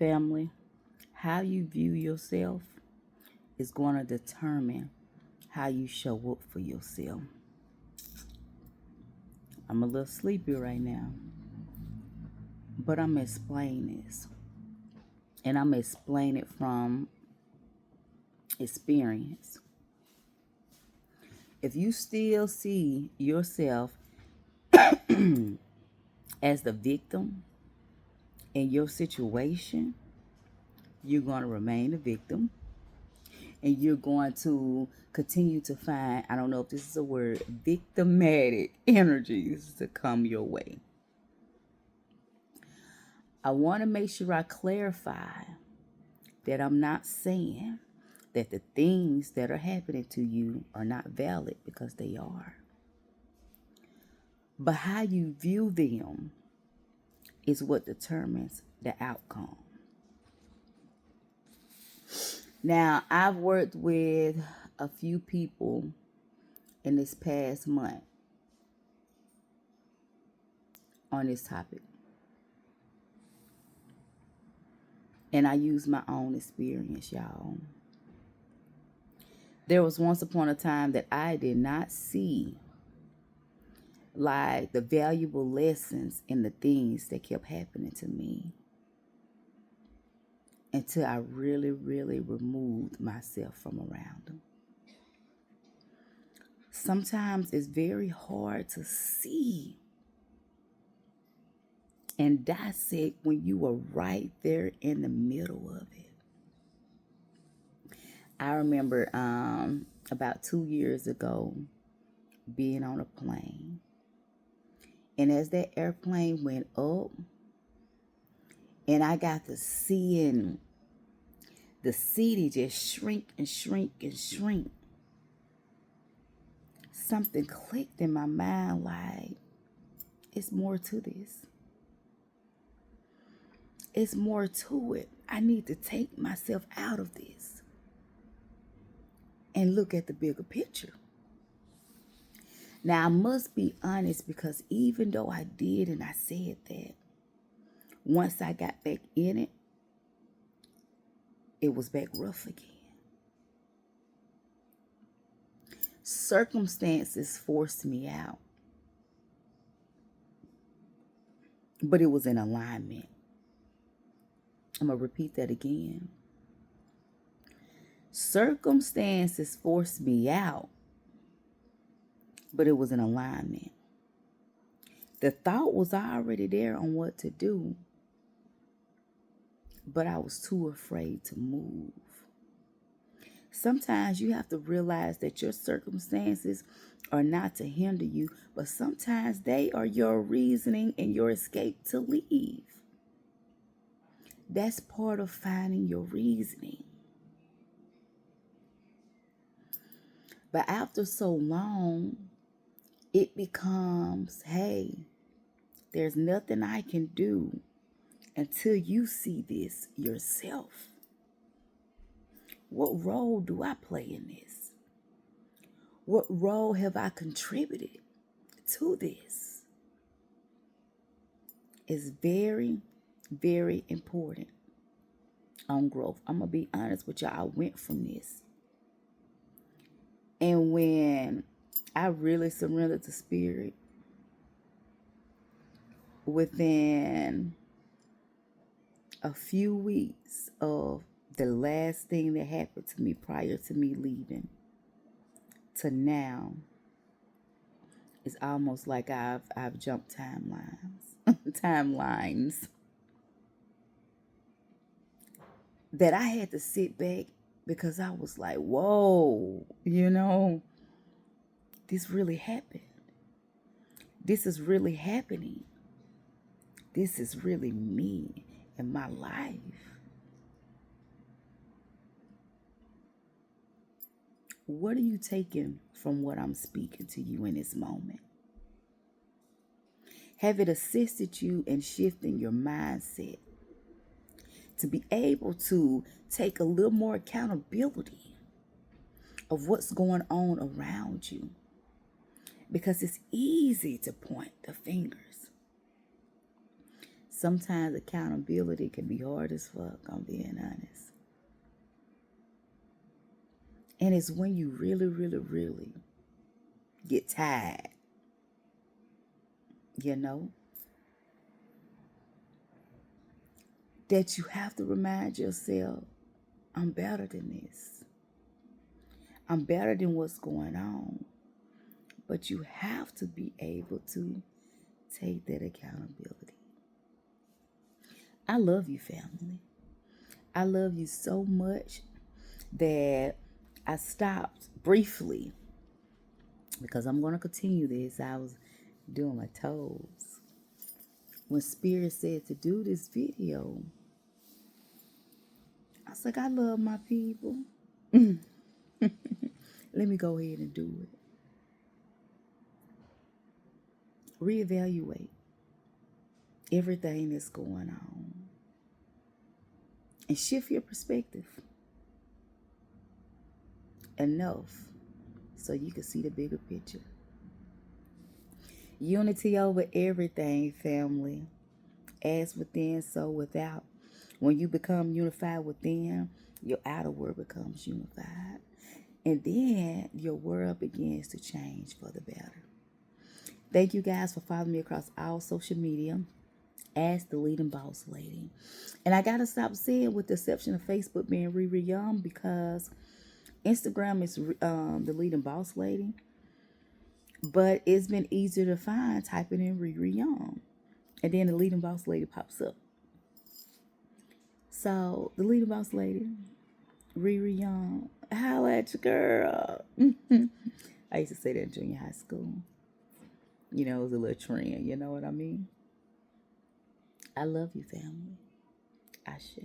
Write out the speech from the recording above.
Family, how you view yourself is going to determine how you show up for yourself. I'm a little sleepy right now, but I'm explaining this. And I'm explaining it from experience. If you still see yourself as the victim in your situation, you're going to remain a victim and you're going to continue to find, I don't know if this is a word, victimatic energies to come your way. I want to make sure I clarify that I'm not saying that the things that are happening to you are not valid, because they are. But how you view them is what determines the outcome. Now, I've worked with a few people in this past month on this topic. And I use my own experience, y'all. There was once upon a time that I did not see like the valuable lessons in the things that kept happening to me until I really, really removed myself from around them. Sometimes it's very hard to see and dissect when you are right there in the middle of it. I remember about 2 years ago being on a plane. And as that airplane went up, and I got to seeing the city just shrink and shrink and shrink, something clicked in my mind like, it's more to this. It's more to it. I need to take myself out of this and look at the bigger picture. Now, I must be honest, because even though I did and I said that, once I got back in it was back rough again. Circumstances forced me out, but it was in alignment. I'm going to repeat that again. Circumstances forced me out, but it was in alignment. The thought was already there on what to do, but I was too afraid to move. Sometimes you have to realize that your circumstances are not to hinder you, but sometimes they are your reasoning and your escape to leave. That's part of finding your reasoning. But after so long, it becomes, hey, there's nothing I can do until you see this yourself. What role do I play in this? What role have I contributed to this? It's very, very important on growth. I'm going to be honest with y'all. I went from this. And when I really surrendered to spirit, within a few weeks of the last thing that happened to me prior to me leaving to now, it's almost like I've jumped timelines that I had to sit back, because I was like, whoa, this really happened. This is really happening. This is really me and my life. What are you taking from what I'm speaking to you in this moment? Have it assisted you in shifting your mindset to be able to take a little more accountability of what's going on around you? Because it's easy to point the fingers. Sometimes accountability can be hard as fuck, I'm being honest. And it's when you really, really, really get tired, you know, that you have to remind yourself, I'm better than this. I'm better than what's going on. But you have to be able to take that accountability. I love you, family. I love you so much that I stopped briefly because I'm going to continue this. I was doing my toes when Spirit said to do this video. I was like, I love my people. Let me go ahead and do it. Reevaluate everything that's going on and shift your perspective enough so you can see the bigger picture. Unity over everything, family. As within, so without. When you become unified within, your outer world becomes unified. And then your world begins to change for the better. Thank you guys for following me across all social media as the Leading Boss Lady. And I got to stop saying, with the exception of Facebook being Riri Young, because Instagram is the Leading Boss Lady. But it's been easier to find typing in Riri Young. And then the Leading Boss Lady pops up. So the Leading Boss Lady, Riri Young, holla at your girl. I used to say that in junior high school. You know, it was a little trend. You know what I mean? I love you, family. Ashe.